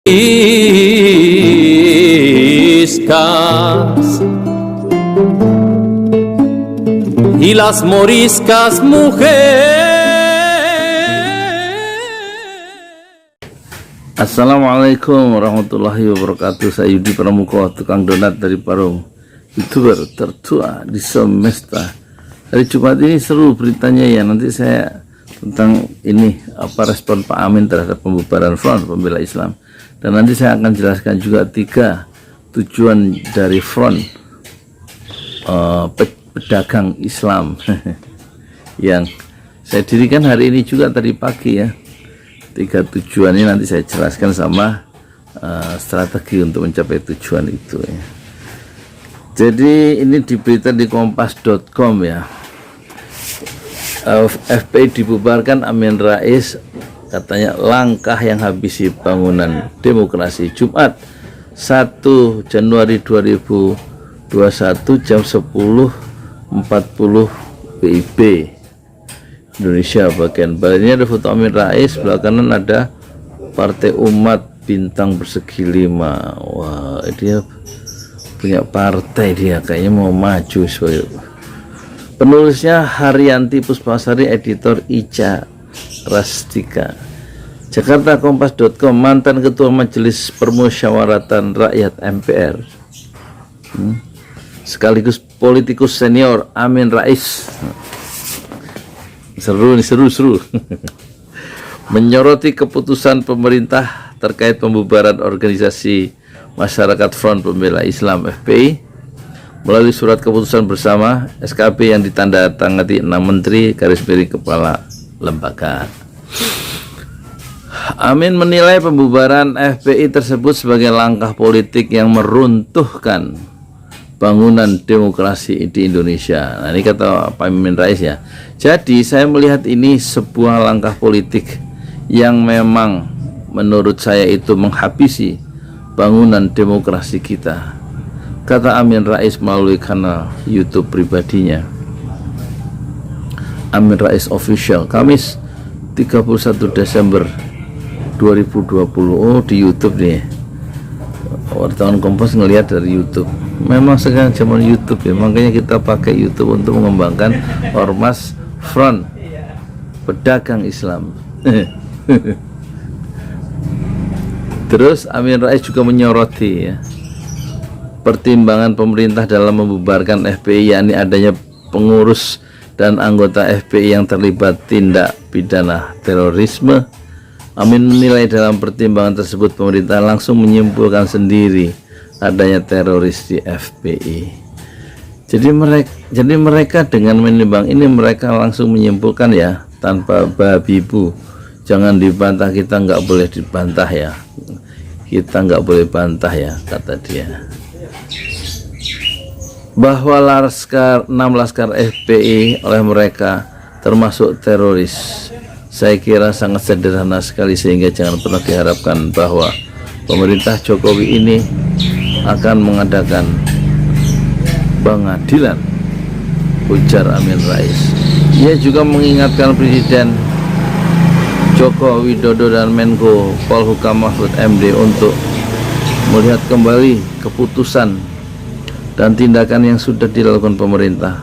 moriscas y las moriscas mujer. Assalamualaikum warahmatullahi wabarakatuh. Saya Yudi Pramuko, tukang donat dari Parung, YouTuber tertua di semesta. Hari Jumat ini seru beritanya ya. Nanti saya tentang ini apa respon Pak Amin terhadap pembubaran Front Pembela Islam. Dan nanti saya akan jelaskan juga 3 tujuan dari Front Pedagang Islam yang saya dirikan hari ini juga tadi pagi ya. 3 tujuan ini nanti saya jelaskan sama strategi untuk mencapai tujuan itu ya. Jadi ini di berita di kompas.com ya. FPI dibubarkan, Amin Rais katanya langkah yang habisi bangunan demokrasi. Jumat 1 Januari 2021 jam 10.40 WIB Indonesia bagian baliknya ada foto Amin Rais, sebelah kanan ada Partai Umat bintang persegi 5. Wah, dia punya partai, dia kayaknya mau maju. Penulisnya Haryanti Puspasari, editor Ica Rastika. Jakarta Kompas.com, mantan Ketua Majelis Permusyawaratan Rakyat MPR sekaligus politikus senior Amin Rais. Seru menyoroti keputusan pemerintah terkait pembubaran organisasi Masyarakat Front Pembela Islam FPI melalui surat keputusan bersama SKP yang ditandatangani 6 menteri garis miring kepala lembaga. Amin menilai pembubaran FPI tersebut sebagai langkah politik yang meruntuhkan bangunan demokrasi di Indonesia. Nah, ini kata Pak Amin Rais ya. Jadi saya melihat ini sebuah langkah politik yang memang menurut saya itu menghabisi bangunan demokrasi kita, kata Amin Rais melalui kanal YouTube pribadinya, Amin Rais Official, Kamis 31 Desember 2020. Oh, di YouTube nih. Wartawan Kompas ngelihat dari YouTube. Memang sekarang zaman YouTube ya, makanya kita pakai YouTube untuk mengembangkan ormas Front Pedagang Islam. Terus Amin Rais juga menyoroti ya, pertimbangan pemerintah dalam membubarkan FPI, yakni adanya pengurus dan anggota FPI yang terlibat tindak pidana terorisme. Amin menilai dalam pertimbangan tersebut pemerintah langsung menyimpulkan sendiri adanya teroris di FPI. Jadi mereka dengan menimbang ini mereka langsung menyimpulkan ya, tanpa babi bu. Jangan dibantah, kita nggak boleh dibantah ya, kita nggak boleh bantah ya, kata dia. Bahwa 6 laskar FPI oleh mereka termasuk teroris, saya kira sangat sederhana sekali, sehingga jangan pernah diharapkan bahwa pemerintah Jokowi ini akan mengadakan pengadilan, ujar Amin Rais. Ia juga mengingatkan Presiden Joko Widodo dan Menko Polhukam Mahfud MD untuk melihat kembali keputusan dan tindakan yang sudah dilakukan pemerintah.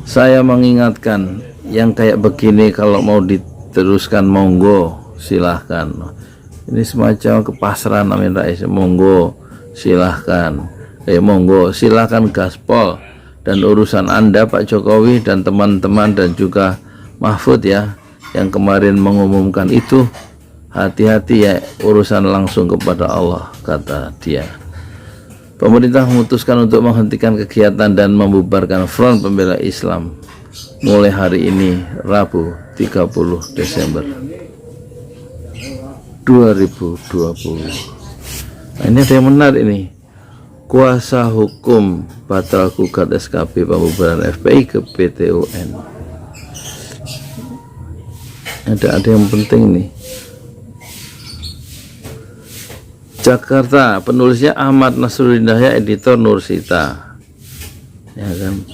Saya mengingatkan, yang kayak begini kalau mau diteruskan monggo silahkan. Ini semacam kepasrahan Amin Rais, monggo silahkan, monggo silahkan gaspol, dan urusan Anda Pak Jokowi dan teman-teman dan juga Mahfud ya yang kemarin mengumumkan itu, hati-hati ya, urusan langsung kepada Allah, kata dia. Pemerintah memutuskan untuk menghentikan kegiatan dan membubarkan Front Pembela Islam mulai hari ini, Rabu 30 Desember 2020. Nah, ini ada yang menarik ini. Kuasa hukum batal gugat SKP pembubaran FPI ke PT UN. Ada yang penting nih. Jakarta, penulisnya Ahmad Nasruddin Yahya, editor Nursita. Ya kan.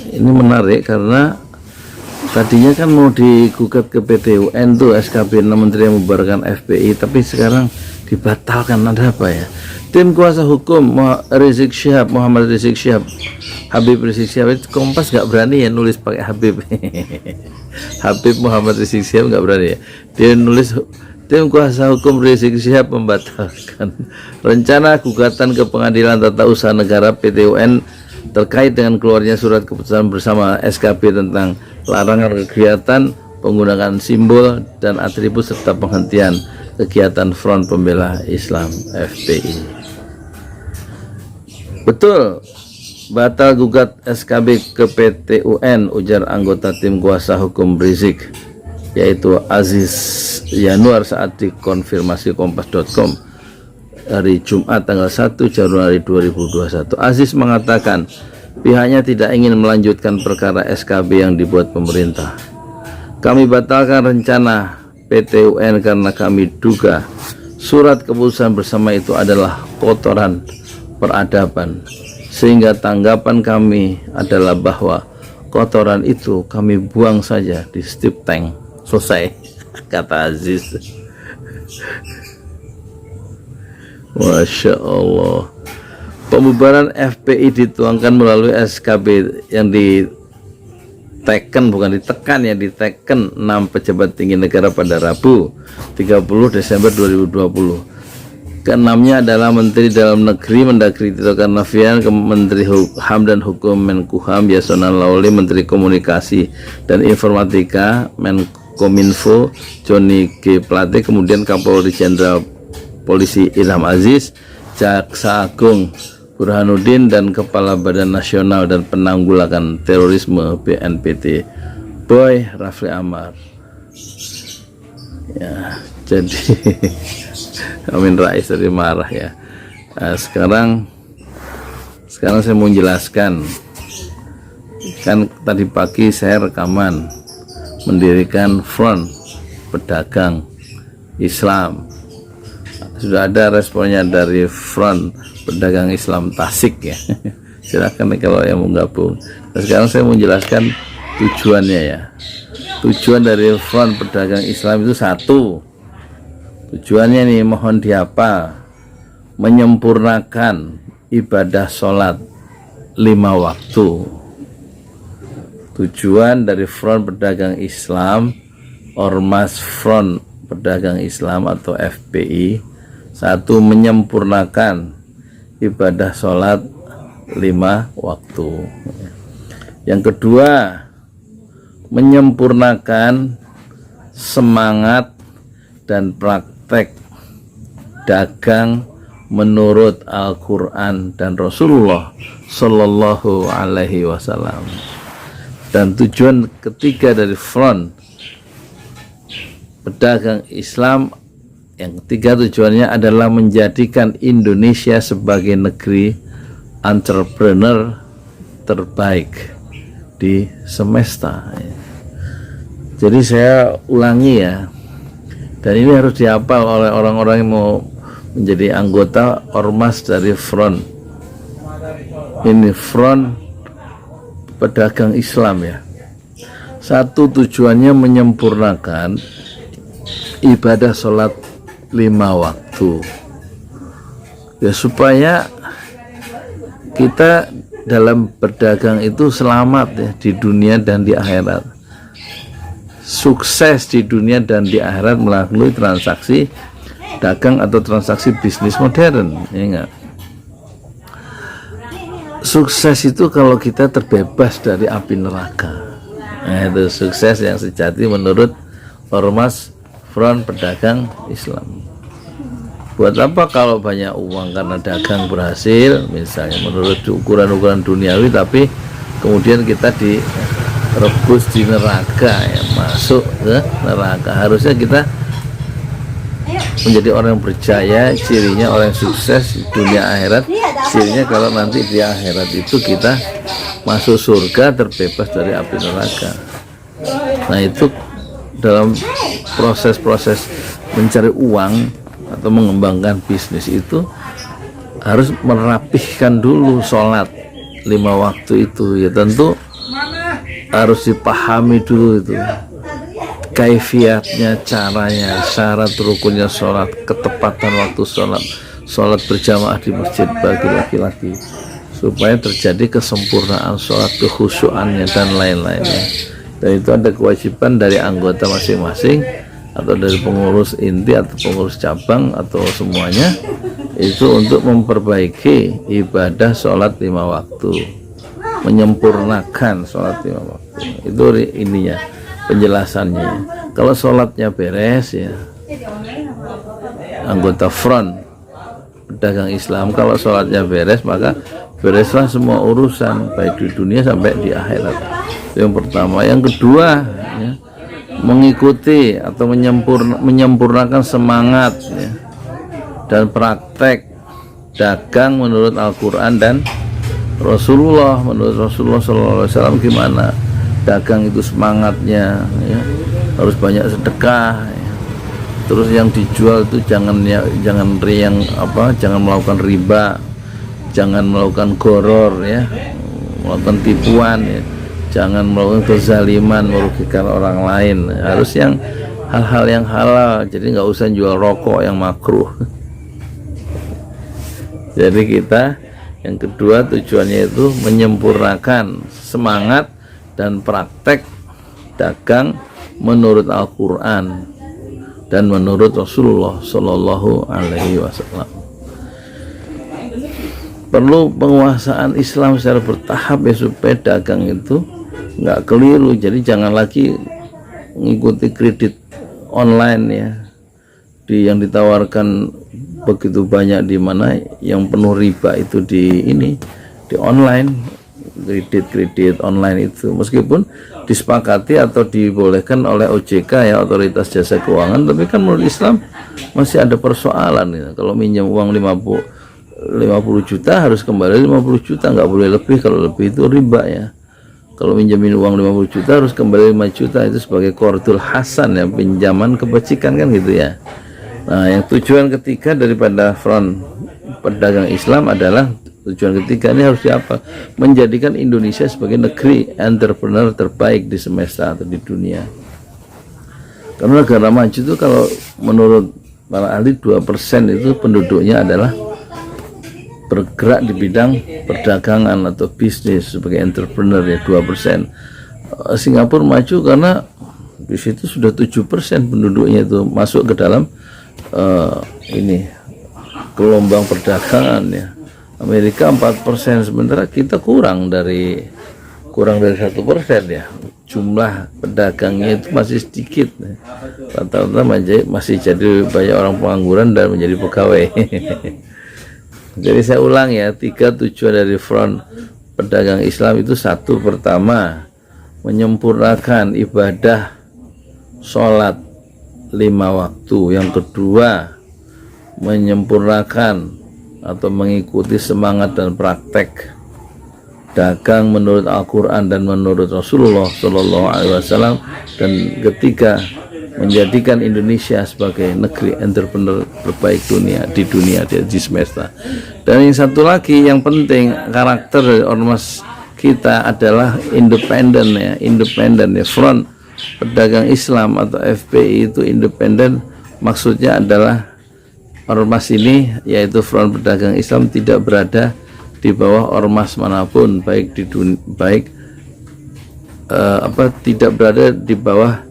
Ini menarik karena Tadinya kan mau digugat ke PT UN tuh SKB 6 Menteri yang membubarkan FPI, tapi sekarang dibatalkan. Ada apa ya? Tim kuasa hukum Rizik Syihab, Muhammad Rizik Syihab, Habib Rizik Syihab, itu Kompas nggak berani ya nulis pakai Habib. Habib Muhammad Rizik Syihab nggak berani ya. Dia nulis tim kuasa hukum Rizik Syihab membatalkan rencana gugatan ke Pengadilan Tata Usaha Negara PT UN terkait dengan keluarnya surat keputusan bersama SKB tentang larangan kegiatan, penggunaan simbol dan atribut serta penghentian kegiatan Front Pembela Islam FPI. Betul, batal gugat SKB ke PT UN, ujar anggota tim kuasa hukum Rizik, yaitu Aziz Yanuar saat dikonfirmasi Kompas.com hari Jumat tanggal 1 Januari 2021. Aziz mengatakan pihaknya tidak ingin melanjutkan perkara SKB yang dibuat pemerintah. Kami batalkan rencana PT UN karena kami duga surat keputusan bersama itu adalah kotoran peradaban, sehingga tanggapan kami adalah bahwa kotoran itu kami buang saja di stip tank. Selesai, kata Aziz. Masya Allah. Pembubaran FPI dituangkan melalui SKB yang diteken, bukan ditekan ya, diteken 6 pejabat tinggi negara pada Rabu 30 Desember 2020. Keenamnya adalah Menteri Dalam Negeri Mendagri Tito Karnavian, Menteri HAM dan Hukum Menkumham Yasona Lawli, Menteri Komunikasi dan Informatika Menkominfo Joni G Plate, kemudian Kapolri Jenderal Polisi Ilham Aziz, Jaksa Agung Burhanuddin, dan Kepala Badan Nasional dan Penanggulangan Terorisme BNPT Boy Rafli Amar. Ya, jadi Amin Rais tadi marah ya. Nah, sekarang saya mau jelaskan. Kan tadi pagi saya rekaman mendirikan Front Pedagang Islam. Sudah ada responnya dari Front Pedagang Islam Tasik ya. Silakan kalau yang mau gabung. Nah, sekarang saya mau jelaskan tujuannya ya. Tujuan dari Front Pedagang Islam itu satu. Tujuannya nih, mohon dihafal, menyempurnakan ibadah sholat 5 waktu. Tujuan dari Front Pedagang Islam, Ormas Front Pedagang Islam atau FPI, satu, menyempurnakan ibadah sholat 5 waktu. Yang kedua, menyempurnakan semangat dan praktek dagang menurut Al-Quran dan Rasulullah Sallallahu Alaihi Wasallam. Dan tujuan ketiga dari Front Pedagang Islam, yang ketiga tujuannya adalah menjadikan Indonesia sebagai negeri entrepreneur terbaik di semesta. Jadi saya ulangi ya, dan ini harus dihafal oleh orang-orang yang mau menjadi anggota ormas dari Front. Ini Front Pedagang Islam ya. Satu, tujuannya menyempurnakan ibadah sholat 5 waktu ya, supaya kita dalam berdagang itu selamat ya, di dunia dan di akhirat. Sukses di dunia dan di akhirat melalui transaksi dagang atau transaksi bisnis modern, ya enggak? Sukses itu kalau kita terbebas dari api neraka. Nah, itu sukses yang sejati menurut Ormas Front Pedagang Islam. Buat apa kalau banyak uang karena dagang berhasil, misalnya menurut ukuran-ukuran duniawi, tapi kemudian kita direbus di neraka ya, masuk ke neraka. Harusnya kita menjadi orang yang berjaya, cirinya orang yang sukses di dunia akhirat, cirinya kalau nanti di akhirat itu kita masuk surga terbebas dari api neraka. Nah, itu dalam proses-proses mencari uang atau mengembangkan bisnis itu harus merapihkan dulu sholat 5 waktu itu ya. Tentu harus dipahami dulu itu kaifiatnya, caranya, syarat rukunnya sholat, ketepatan waktu sholat, sholat berjamaah di masjid bagi laki-laki, supaya terjadi kesempurnaan sholat, kekhusyuannya dan lain-lainnya. Dan itu ada kewajiban dari anggota masing-masing, atau dari pengurus inti atau pengurus cabang atau semuanya, itu untuk memperbaiki ibadah sholat 5 waktu, menyempurnakan sholat 5 waktu. Itu ininya, penjelasannya. Kalau sholatnya beres ya, anggota front pedagang Islam, kalau sholatnya beres maka bereslah semua urusan baik di dunia sampai di akhirat. Itu yang pertama. Yang kedua ya, mengikuti atau menyempurnakan semangat ya, dan praktek dagang menurut Al-Quran dan Rasulullah. Menurut Rasulullah SAW gimana dagang itu semangatnya ya, harus banyak sedekah ya. Terus yang dijual itu jangan melakukan riba, jangan melakukan goror ya, melakukan tipuan ya, jangan melakukan kezaliman merugikan orang lain. Harus yang hal-hal yang halal, jadi nggak usah jual rokok yang makruh. Jadi kita yang kedua tujuannya itu menyempurnakan semangat dan praktek dagang menurut Al-Quran dan menurut Rasulullah Shallallahu Alaihi Wasallam. Perlu penguasaan Islam secara bertahap ya, supaya dagang itu nggak keliru. Jadi jangan lagi mengikuti kredit online ya, yang ditawarkan begitu banyak, di mana yang penuh riba itu di online, kredit online itu, meskipun disepakati atau dibolehkan oleh OJK ya, Otoritas Jasa Keuangan, tapi kan menurut Islam masih ada persoalan ya. Kalau minjam uang 50 juta harus kembali 50 juta, nggak boleh lebih. Kalau lebih itu riba ya. Kalau minjamin uang 50 juta harus kembali 5 juta, itu sebagai qardul hasan ya, pinjaman kebajikan kan gitu ya. Nah, yang tujuan ketiga daripada front pedagang Islam adalah, tujuan ketiga ini harus apa? Menjadikan Indonesia sebagai negeri entrepreneur terbaik di semesta atau di dunia. Karena negara maju itu kalau menurut para ahli 2% itu penduduknya adalah bergerak di bidang perdagangan atau bisnis sebagai entrepreneur ya, 2%. Singapura maju karena di situ sudah 7% penduduknya itu masuk ke dalam gelombang perdagangan ya. Amerika 4%, sementara kita kurang dari 1% ya. Jumlah pedagangnya itu masih sedikit ya. Rata-rata masih jadi banyak orang pengangguran dan menjadi pegawai. Jadi saya ulang ya, 3 tujuan dari front pedagang Islam itu: satu, pertama, menyempurnakan ibadah sholat 5 waktu. Yang kedua, menyempurnakan atau mengikuti semangat dan praktek dagang menurut Al-Quran dan menurut Rasulullah Shallallahu Alaihi Wasallam. Dan ketiga, menjadikan Indonesia sebagai negeri entrepreneur terbaik di semesta. Dan yang satu lagi yang penting, karakter dari ormas kita adalah independen ya. Front Pedagang Islam atau FPI itu independen, maksudnya adalah ormas ini, yaitu Front Pedagang Islam, tidak berada di bawah ormas manapun, tidak berada di bawah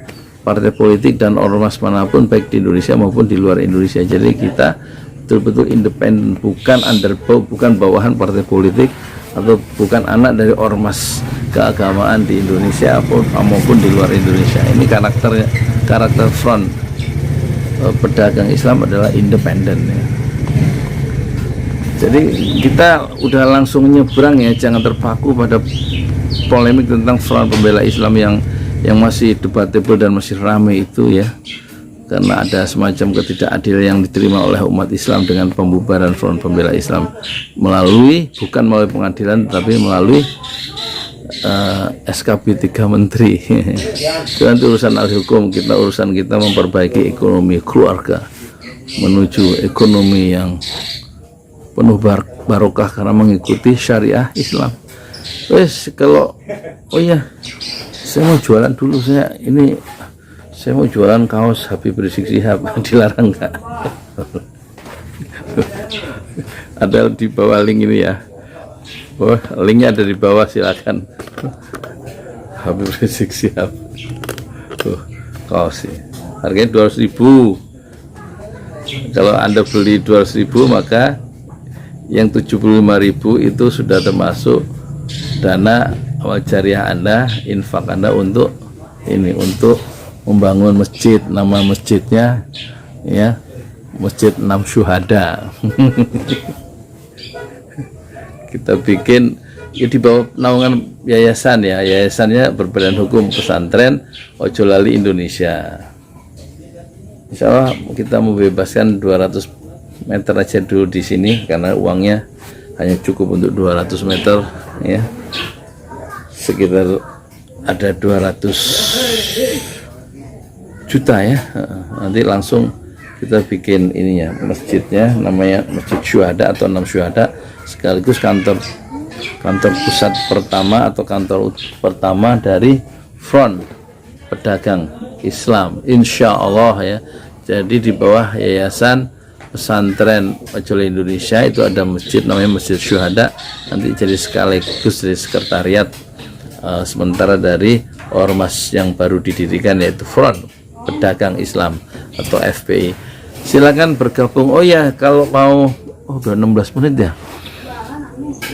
partai politik dan ormas manapun, baik di Indonesia maupun di luar Indonesia. Jadi kita betul-betul independen, bukan bawahan partai politik atau bukan anak dari ormas keagamaan di Indonesia maupun di luar Indonesia. Ini karakter front pedagang Islam adalah independen ya. Jadi kita udah langsung nyebrang ya, jangan terpaku pada polemik tentang front pembela Islam yang masih debatable dan masih ramai itu ya, karena ada semacam ketidakadilan yang diterima oleh umat Islam dengan pembubaran Front Pembela Islam bukan melalui pengadilan, tapi melalui SKB 3 menteri. Itu nanti urusan al-hukum, urusan kita memperbaiki ekonomi keluarga menuju ekonomi yang penuh barokah karena mengikuti syariah Islam. Kalau saya mau jualan dulu, saya mau jualan kaos Habib Rizik Syihab. Dilarang nggak? Ada di bawah link ini ya. Oh, linknya ada di bawah, silakan. Habib Rizik Syihab. Tuh, kaos sih. Harganya 200.000. Kalau Anda beli 200.000, maka yang 75.000 itu sudah termasuk dana amal jariah Anda, infak Anda untuk ini, untuk membangun masjid. Nama masjidnya ya Masjid 6 Syuhada. Kita bikin ya di bawah naungan yayasan ya. Yayasannya Berbadan Hukum Pesantren Ojo Lali Indonesia. Insya Allah kita membebaskan 200 meter aja dulu di sini karena uangnya hanya cukup untuk 200 meter ya. Sekitar ada 200 juta ya. Nanti langsung kita bikin ininya, masjidnya namanya Masjid Syuhada atau 6 Syuhada, sekaligus kantor pusat pertama atau kantor pertama dari Front Pedagang Islam, insya Allah ya. Jadi di bawah Yayasan Pesantren Ojo Lali Indonesia itu ada masjid namanya Masjid Syuhada, nanti jadi sekaligus dari sekretariat sementara dari ormas yang baru didirikan, yaitu Front Pedagang Islam atau FPI. Silakan bergabung. Oh ya, kalau mau udah 16 menit ya.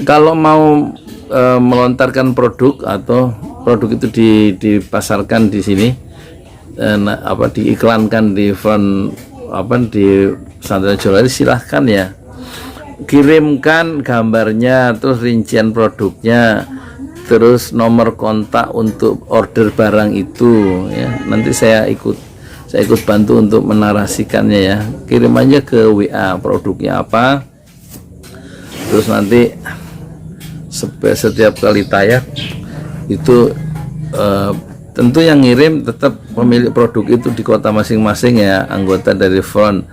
Kalau mau melontarkan produk atau produk itu dipasarkan di sini, diiklankan di front di pesantren Ojo Lali, silahkan ya, kirimkan gambarnya, terus rincian produknya, terus nomor kontak untuk order barang itu ya. Nanti saya ikut bantu untuk menarasikannya ya. Kirim aja ke WA produknya apa, terus nanti setiap kali tayang itu tentu yang ngirim tetap pemilik produk itu di kota masing-masing ya, anggota dari Front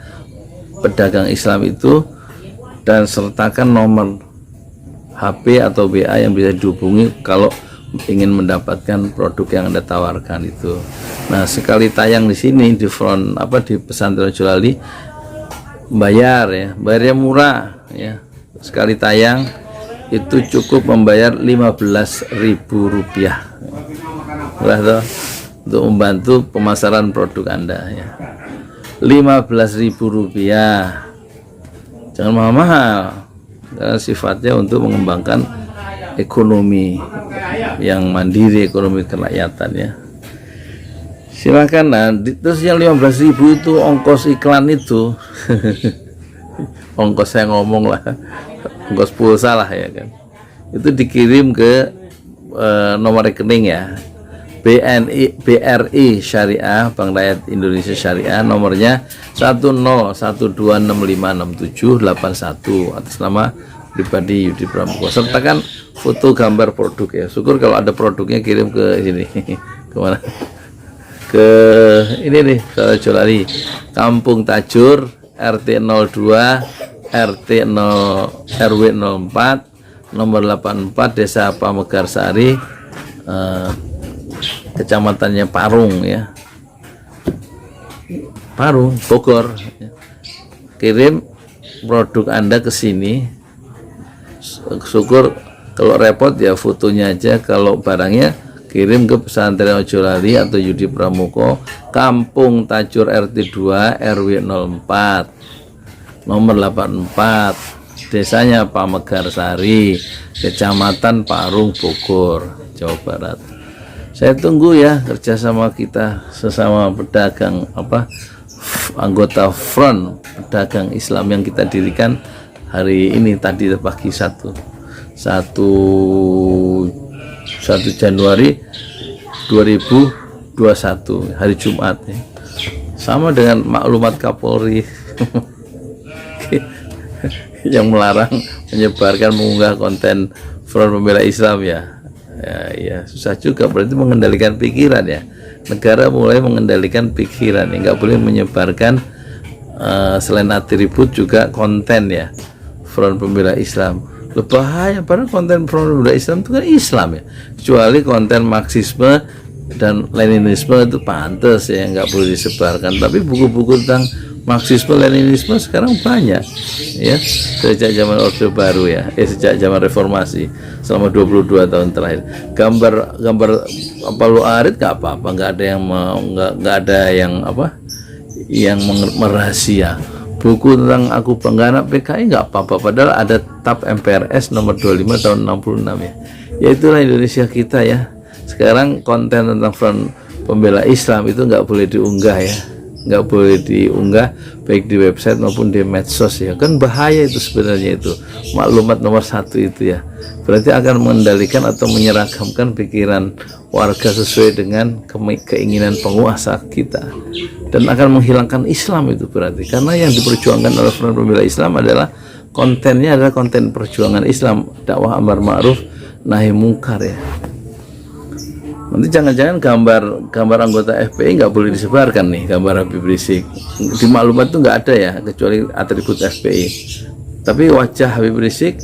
Pedagang Islam itu, dan sertakan nomor HP atau WA yang bisa dihubungi kalau ingin mendapatkan produk yang Anda tawarkan itu. Nah, sekali tayang di sini di Front di Pesantren Ojo Lali bayarnya murah ya. Sekali tayang itu cukup membayar Rp15.000 lah untuk membantu pemasaran produk Anda ya. Rp15.000, jangan mahal-mahal, karena sifatnya untuk mengembangkan ekonomi yang mandiri, ekonomi kerakyatan ya. Silakan. Nah, terus yang 15.000 itu ongkos iklan itu ongkos saya ngomong lah, ongkos pulsa lah ya kan, itu dikirim ke nomor rekening ya, BRI Syariah, Bank Rakyat Indonesia Syariah, nomornya 10126567781 atas nama pribadi Yudi Pramuko. Sertakan foto gambar produk ya. Syukur kalau ada produknya, kirim ke sini. Kemana? Ke ini nih, Ojo Lali, Kampung Tajur, RT 02, RW 04, nomor 84, Desa Pamegarsari, kecamatannya Parung ya, Parung, Bogor. Kirim produk Anda ke sini. Syukur kalau repot ya fotonya aja, kalau barangnya kirim ke Pesantren Ojo Lali atau Yudi Pramuko, Kampung Tajur RT 2 RW 04 nomor 84, desanya Pamegarsari, kecamatan Parung, Bogor, Jawa Barat. Saya tunggu ya kerjasama kita sesama pedagang anggota Front Pedagang Islam yang kita dirikan hari ini, tadi pagi 1 Januari 2021 hari Jumat ya. Sama dengan maklumat Kapolri yang melarang menyebarkan, mengunggah konten Front Pembela Islam ya. Ya susah juga, berarti mengendalikan pikiran ya. Negara mulai mengendalikan pikiran ya, nggak boleh menyebarkan selain atribut juga konten ya Front Pembela Islam. Bahaya, padahal konten Front Pembela Islam itu kan Islam ya, kecuali konten Marxisme dan Leninisme itu pantas ya, nggak perlu disebarkan. Tapi buku-buku tentang Marxisme Leninisme sekarang banyak ya, sejak zaman Orde Baru ya, sejak zaman Reformasi selama 22 tahun terakhir. Gambar Palu Arit nggak apa-apa, nggak ada yang nggak ada yang apa yang merahasia. Buku tentang Aku Pengganap PKI nggak apa-apa, padahal ada TAP MPRS nomor 25 tahun 66 ya. Ya itulah Indonesia kita ya. Sekarang konten tentang Front Pembela Islam itu nggak boleh diunggah ya, nggak boleh diunggah baik di website maupun di medsos ya. Kan bahaya itu sebenarnya, itu maklumat nomor 1 itu ya. Berarti akan mengendalikan atau menyeragamkan pikiran warga sesuai dengan keinginan penguasa kita, dan akan menghilangkan Islam itu berarti. Karena yang diperjuangkan oleh Front Pembela Islam adalah kontennya adalah konten perjuangan Islam, dakwah amar ma'ruf nahi mungkar ya. Nanti jangan-jangan gambar anggota FPI nggak boleh disebarkan nih, gambar Habib Rizik di maklumat itu nggak ada ya, kecuali atribut FPI. Tapi wajah Habib Rizik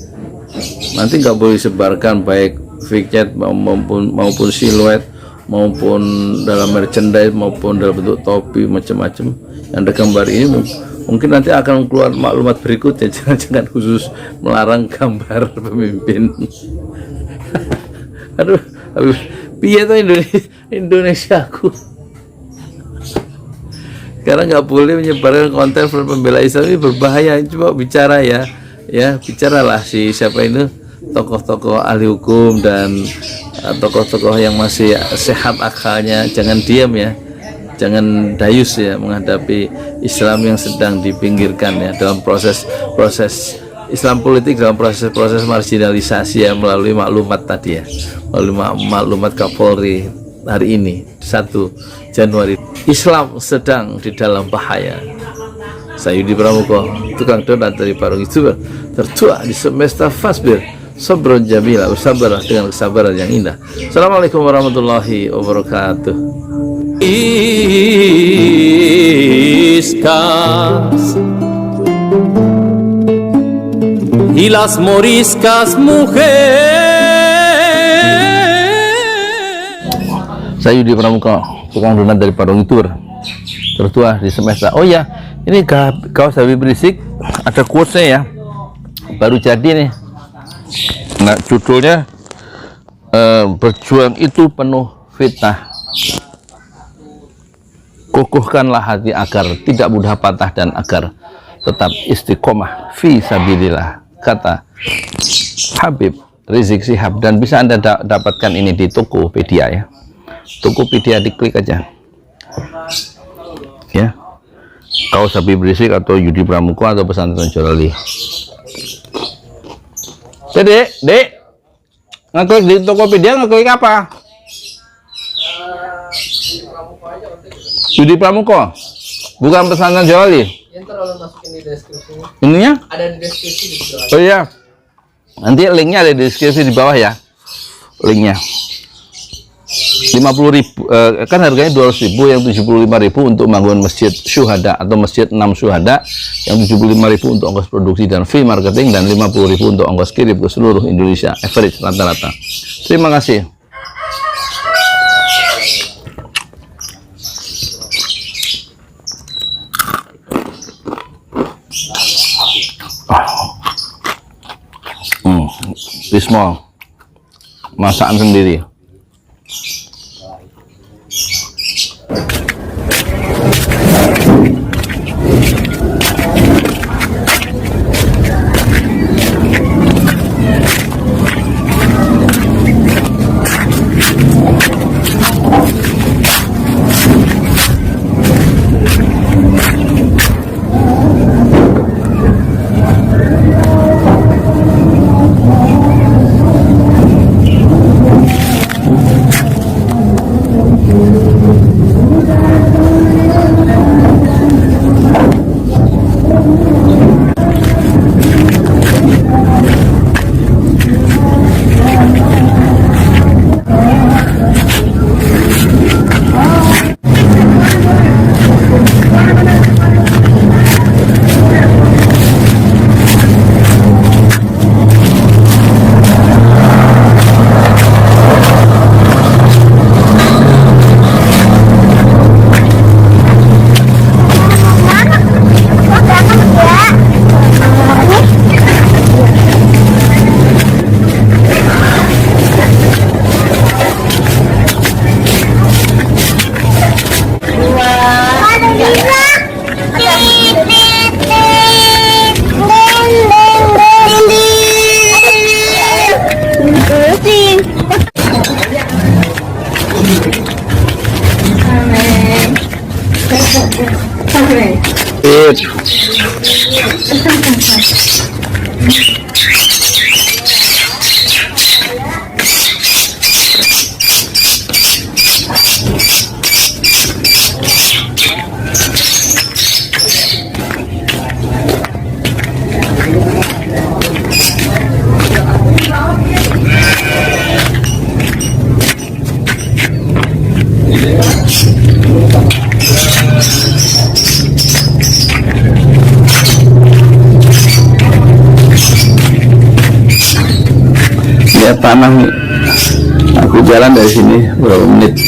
nanti nggak boleh disebarkan, baik figure maupun siluet, maupun dalam merchandise, maupun dalam bentuk topi, macam-macam yang ada gambar ini. Mungkin nanti akan keluar maklumat berikutnya, jangan khusus melarang gambar pemimpin. Aduh, piye tuh Indonesia aku. Sekarang nggak boleh menyebarkan konten Front Pembela Islam, ini berbahaya. Coba bicara ya, bicaralah siapa itu tokoh-tokoh ahli hukum dan tokoh-tokoh yang masih sehat akalnya. Jangan diam ya, jangan dayus ya menghadapi Islam yang sedang dipinggirkan ya, dalam proses Islam politik, dalam proses marginalisasi ya, melalui maklumat tadi ya, melalui maklumat Kapolri hari ini 1 Januari. Islam sedang di dalam bahaya. Saya Yudi Pramuko, tukang donat dari Parung Youtuber, tertua di semesta Fasbir Sabron Jamila, bersabarlah dengan kesabaran yang indah. Assalamualaikum warahmatullahi wabarakatuh. Iscas y las moriscas mujer. Saya Yudi Pramuka, tukang donat dari Parung Youtuber, tertua di semesta. Oh ya, ini kaos Habib Rizik ada quotes-nya ya, baru jadi nih. Nah, judulnya berjuang itu penuh fitnah, kokohkanlah hati agar tidak mudah patah dan agar tetap istiqomah fi sabilillah, kata Habib Rizik Syihab. Dan bisa Anda dapatkan ini di Tokopedia ya, Tokopedia, diklik aja ya, kaos Habib Rizik atau Yudi Pramuko atau Pesantren Jolali. Dek, ngeklik di Tokopedia, ngeklik apa? Yudi Pramuko, bukan Pesantren Jolali. Ininya? Ada di deskripsi. Oh iya, nanti linknya ada di deskripsi di bawah ya, linknya. 50.000 kan harganya 200.000, yang 75.000 untuk membangun masjid syuhada atau masjid 6 syuhada, yang 75.000 untuk ongkos produksi dan fee marketing, dan 50.000 untuk ongkos kirim ke seluruh Indonesia, average rata-rata. Terima kasih. Bismol masakan sendiri. Sip. Lihat tanah nih. Aku jalan dari sini berapa menit.